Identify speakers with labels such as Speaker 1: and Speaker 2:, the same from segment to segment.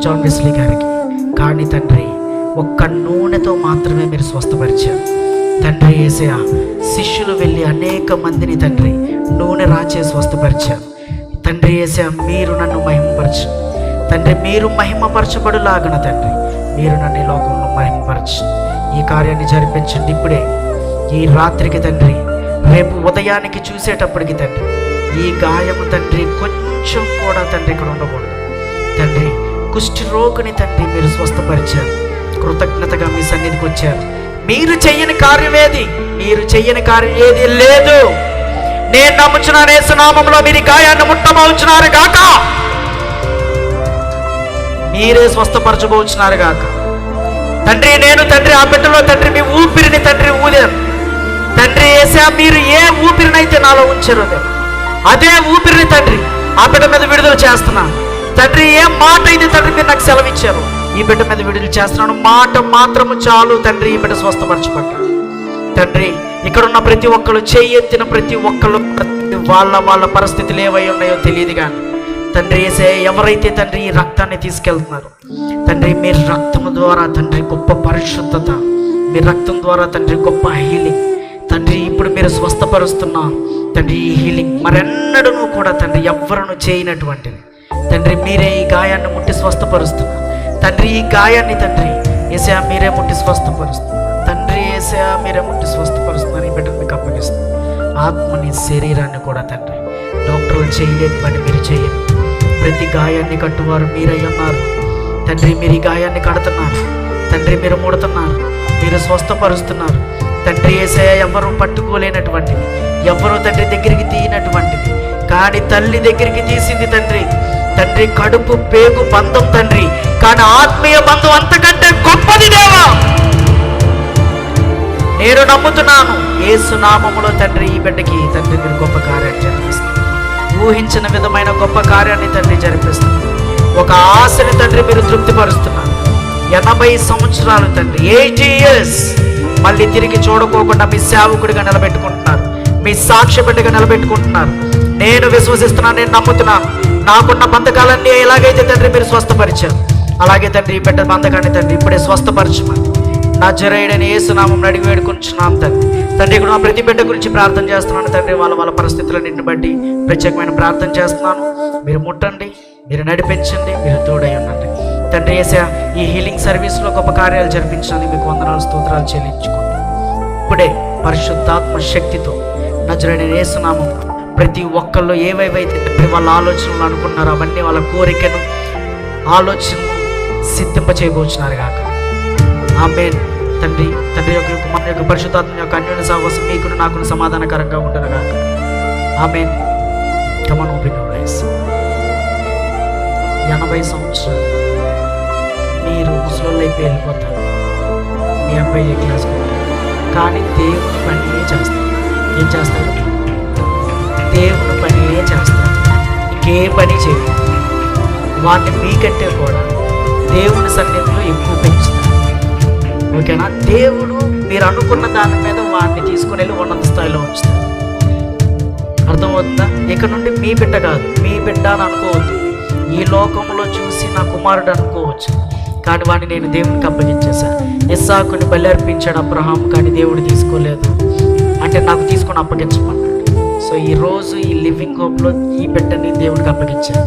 Speaker 1: John Wesley గారికి. కానీ తండ్రి ఒక్క నూనెతో మాత్రమే మీరు స్వస్థపరిచారు తండ్రి. యేసయ్య శిష్యులు వెళ్ళి అనేక మందిని తండ్రి నూనె రాచే స్వస్థపరిచారు తండ్రి. యేసయ్య మీరు నన్ను మహిమపరచు తండ్రి, మీరు మహిమపరచబడులాగన తండ్రి మీరు నన్ను ఈ లోకంలో మహిమపరచు. ఈ కార్యాన్ని జరిపించండి ఇప్పుడే, ఈ రాత్రికి తండ్రి. రేపు ఉదయానికి చూసేటప్పటికి తండ్రి ఈ గాయము తండ్రి కొంచెం కూడా తండ్రి ఇక్కడ ఉండకూడదు తండ్రి. కుష్టి రోగిని తండ్రి మీరు స్వస్థపరిచారు. కృతజ్ఞతగా మీ సన్నిధికి వచ్చారు. మీరు చెయ్యని కార్యం ఏది? మీరు చెయ్యని కార్యం ఏది లేదు. నేను నమ్ముచున్నాను యేసు నామములో మీరు ఈ గాయాన్ని ముట్టబోచున్నారు గాక, మీరే స్వస్థపరచబోచున్నారు గాక తండ్రి. నేను తండ్రి ఆ బిడ్డలో తండ్రి మీ ఊపిరిని తండ్రి ఊదాను తండ్రి. యేసయ్య మీరు ఏ ఊపిరినైతే నాలో ఉంచారో అదే ఊపిరిని తండ్రి ఆ బిడ్డ మీద విడుదల చేస్తున్నాను తండ్రి. ఏ మాట అయితే తండ్రి మీరు నాకు సెలవిచ్చారు ఈ బిడ్డ మీద విడుదల చేస్తున్నాను. మాట మాత్రము చాలు తండ్రి, ఈ బిడ్డ స్వస్థపరచబడ్డాడు తండ్రి. ఇక్కడ ఉన్న ప్రతి ఒక్కరు చేయెత్తిన ప్రతి ఒక్కరు వాళ్ళ పరిస్థితులు ఏవై ఉన్నాయో తెలియదు కానీ తండ్రి యేసయ్య ఎవరైతే తండ్రి ఈ రక్తాన్ని తీసుకెళ్తున్నారు తండ్రి, మీ రక్తము ద్వారా తండ్రి గొప్ప పరిశుద్ధత, మీ రక్తం ద్వారా తండ్రి గొప్ప హీలింగ్ తండ్రి. ఇప్పుడు మీరు స్వస్థపరుస్తున్నా తండ్రి ఈ హీలింగ్ మరెన్నడూ కూడా తండ్రి ఎవ్వరూ చేయనటువంటిది తండ్రి. మీరే ఈ గాయాన్ని ముట్టి స్వస్థపరుస్తున్నారు తండ్రి. ఈ గాయాన్ని తండ్రి యేసయ్య మీరే ముట్టి స్వస్థపరుస్తున్నారు తండ్రి. యేసయ్య మీరే ముట్టి స్వస్థపరుస్తున్నారు. ఈ బిడ్డను మీకు అప్పగిస్తున్నారు. ఆత్మని శరీరాన్ని కూడా తండ్రి డాక్టర్లు చేయలేని పని మీరు చేయండి. ప్రతి గాయాన్ని కట్టువారు మీరై ఉన్నారు తండ్రి. మీరు ఈ గాయాన్ని కడుతున్నారు తండ్రి, మీరు ముడుతున్నారు, మీరు స్వస్థపరుస్తున్నారు తండ్రి. యేసయ్య ఎవరు పట్టుకోలేనటువంటిది, ఎవరు తండ్రి దగ్గరికి తీయనటువంటిది కానీ తల్లి దగ్గరికి తీసింది తండ్రి. తండ్రి కడుపు పేగు బంధం తండ్రి, కానీ ఆత్మీయ బంధం అంతకంటే గొప్పది దేవా. నేను నమ్ముతున్నాను యేసు నామములో తండ్రి ఈ బిడ్డకి తండ్రి మీరు గొప్ప కార్యాన్ని జరిపిస్తారు. ఊహించిన విధమైన గొప్ప కార్యాన్ని తండ్రి జరిపిస్తున్నారు. ఒక ఆశని తండ్రి మీరు తృప్తిపరుస్తున్నారు. 80 సంవత్సరాలు తండ్రి 80 years మళ్ళీ తిరిగి చూడకోకుండా మీ సేవకుడిగా నిలబెట్టుకుంటున్నారు, మీ సాక్ష్య బిడ్డగా నిలబెట్టుకుంటున్నారు. నేను విశ్వసిస్తున్నాను, నేను నమ్ముతున్నాను. నాకున్న బంధకాలన్నీ ఎలాగైతే తండ్రి మీరు స్వస్థపరిచారు అలాగే తండ్రి ఈ బిడ్డ బంధకాన్ని తండ్రి ఇప్పుడే స్వస్థపరచమని నజరేయుడైన యేసు నామమున అడిగి వేడుకుంటున్నాం తండ్రి. తండ్రి ఇక్కడ నా ప్రతి బిడ్డ గురించి ప్రార్థన చేస్తున్నాను తండ్రి. వాళ్ళ పరిస్థితులన్నింటిని బట్టి ప్రత్యేకమైన ప్రార్థన చేస్తున్నాను. మీరు ముట్టండి, మీరు నడిపించండి, మీరు తోడై ఉండండి తండ్రి. యేసయ్య ఈ హీలింగ్ సర్వీస్లో గొప్ప కార్యాలు జరిపించడానికి మీకు వందనాలు స్తోత్రాలు చెల్లించుకోండి. ఇప్పుడే పరిశుద్ధాత్మ శక్తితో నజరేయుడైన యేసు నామమున ప్రతి ఒక్కళ్ళు ఏవేవైతే వాళ్ళ ఆలోచనలు అనుకున్నారో అవన్నీ వాళ్ళ కోరికను ఆలోచనను సిద్ధింపచేయబోచున్నారు కాక. ఆమేన్. తండ్రి యొక్క కుమారుని యొక్క పరిశుద్ధాత్మ యొక్క అన్యోన్య సహవాసం మీకును నాకును సమాధానకరంగా ఉంటుంది కాక. Amen. Come on, open your eyes. 80 సంవత్సరాలు మీరు ముసలోళ్ళు అయిపోయి వెళ్ళిపోతారు. మీ అబ్బాయి ఏ క్లాస్ కానీ దేవుని పనియే చేస్తారు. ఏం చేస్తారు? దేవుని పనియే చేస్తారు. ఇంకే పని చేయరు. వాటిని మీకంటే కూడా దేవుని సన్నిధిలో ఎక్కువ పెంచుతారు. ఓకేనా? దేవుడు మీరు అనుకున్న దాని మీద వాడిని తీసుకుని వెళ్ళి ఉన్నత స్థాయిలో ఉంచుతారు. అర్థమవుతుందా? ఇక నుండి మీ బిడ్డ కాదు, మీ బిడ్డ అని అనుకోవద్దు. ఈ లోకంలో చూసి నా కుమారుడు అనుకోవచ్చు, కానీ వాడిని నేను దేవునికి అప్పగించేశాను. ఇస్సాకుని బలి అర్పించాడు అబ్రహాం, కానీ దేవుడు తీసుకోలేదు. అంటే నాకు తీసుకొని అప్పగించమన్నాడు. సో ఈరోజు ఈ లివింగ్ హోప్లో ఈ బిడ్డని దేవుడికి అప్పగించాను.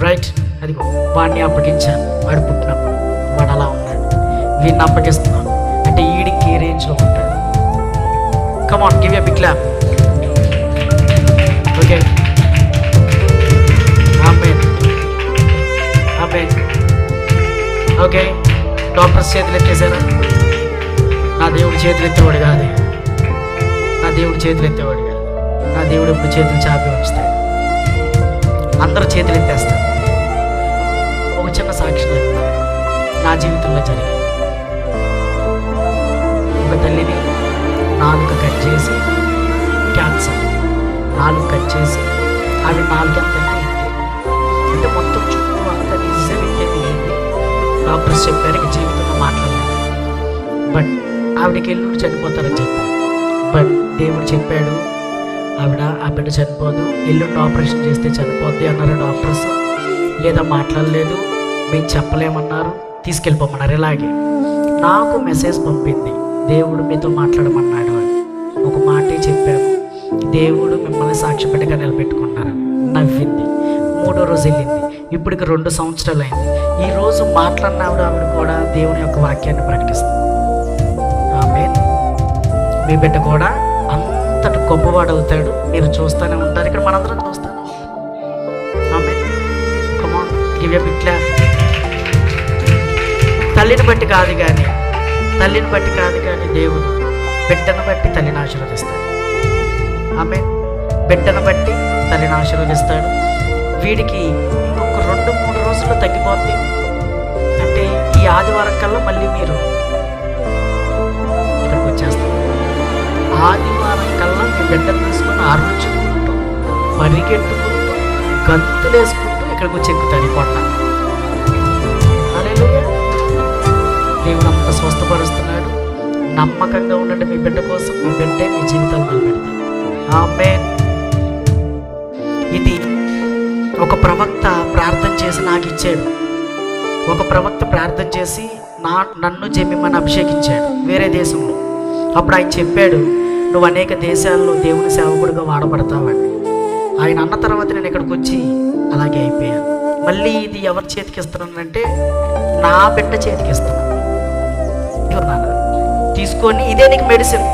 Speaker 1: రైట్? అదిగో వాడిని అప్పగించాను. వాడు పుట్టినప్పుడు వాడు అలా ఉన్నాడు. వీడిని అప్పగిస్తున్నాను అంటే ఈడికి ఏ రేంజ్లో ఉంటాడు. Come on, give a big clap. Okay, amen, amen. Okay, doctors చేతులు ఎత్తేసారా? నా దేవుడు చేతులు ఎత్తేవాడు కాదు. నా దేవుడు చేతులు ఎత్తేవాడు కాదు. నా దేవుడు ఇప్పుడు చేతులు చాపి ఉంచుతాడు. అందరూ చేతులు ఎత్తేస్తారు. ఒక చిన్న సాక్ష్యం చెప్తాను. నా జీవితంలో జరిగింది. ఒక తల్లిని నాలుక కట్ చేసి, క్యాన్సర్ నాలుగు కట్ చేసి, ఆవిడ నాలుగు అంటే మొత్తం చుట్టూ అంతా నిజమైతే డాక్టర్స్ చెప్పారు ఇక జీవితంలో మాట్లాడలేదు. బట్ ఆవిడకి ఎల్లుండి చనిపోతారని చెప్పారు. బట్ దేవుడు చెప్పాడు ఆ బిడ్డ చనిపోదు, ఎల్లుండి ఆపరేషన్ చేస్తే చనిపోద్ది అన్నారు డాక్టర్స్. లేదా మాట్లాడలేదు. మేము చెప్పలేమన్నారు, తీసుకెళ్ళిపోమన్నారు. ఇలాగే నాకు మెసేజ్ పంపింది, దేవుడు మీతో మాట్లాడమన్నాడు అని. ఒక మాటే చెప్పాము, దేవుడు మిమ్మల్ని సాక్ష్యపెట్టగా నిలబెట్టుకున్నారు. నవ్వింది. 3వ రోజు వెళ్ళింది. ఇప్పటికి 2 సంవత్సరాలు అయింది. ఈరోజు మాట్లాడిన ఆవిడ కూడా దేవుని యొక్క వాక్యాన్ని ప్రకటిస్తుంది. ఆమేన్. మీ బిడ్డ కూడా అంతటి గొప్పవాడు అవుతాడు. మీరు చూస్తూనే ఉంటారు, ఇక్కడ మనందరం చూస్తాను. Amen. Come on, give a big clap. తల్లిని బట్టి కాదు కానీ దేవుడు బిడ్డను బట్టి తల్లిని ఆశీర్వదిస్తాడు. ఆమేన్. బిడ్డను బట్టి తల్లిని ఆశీర్వదిస్తాడు. వీడికి ఇంకొక 2-3 రోజుల్లో తగ్గిపోద్ది. అంటే ఈ ఆదివారం కల్లా మళ్ళీ మీరు ఇక్కడికి వచ్చేస్తారు. ఆదివారం కల్లా మీ బిడ్డను తీసుకొని అరుచుకుంటూ, పరిగెట్టుకుంటూ, గంతులు వేసుకుంటూ ఇక్కడికి వచ్చి ఎక్కుతాడు ఈ కొండ. హల్లెలూయా. దేవుడు అంత స్వస్థపరుస్తున్నాడు. నమ్మకంగా ఉండండి మీ బిడ్డ కోసం. మీ బిడ్డే మీ జీవితాలు నిలబెడతాడు. ఆమేన్. ఇది ఒక ప్రవక్త ప్రార్థన చేసి నాకు ఇచ్చాడు. ఒక ప్రవక్త ప్రార్థన చేసి నన్ను జెమిమని అభిషేకించాడు వేరే దేశంలో. అప్పుడు ఆయన చెప్పాడు, నువ్వు అనేక దేశాల్లో దేవుని సేవకుడిగా వాడబడతావని. ఆయన అన్న తర్వాత నేను ఇక్కడికి వచ్చి అలాగే అయిపోయాను. మళ్ళీ ఇది ఎవరి చేతికి ఇస్తున్నానంటే నా బిడ్డ చేతికి ఇస్తున్నాను. తీసుకొని ఇదే నీకు మెడిసిన్.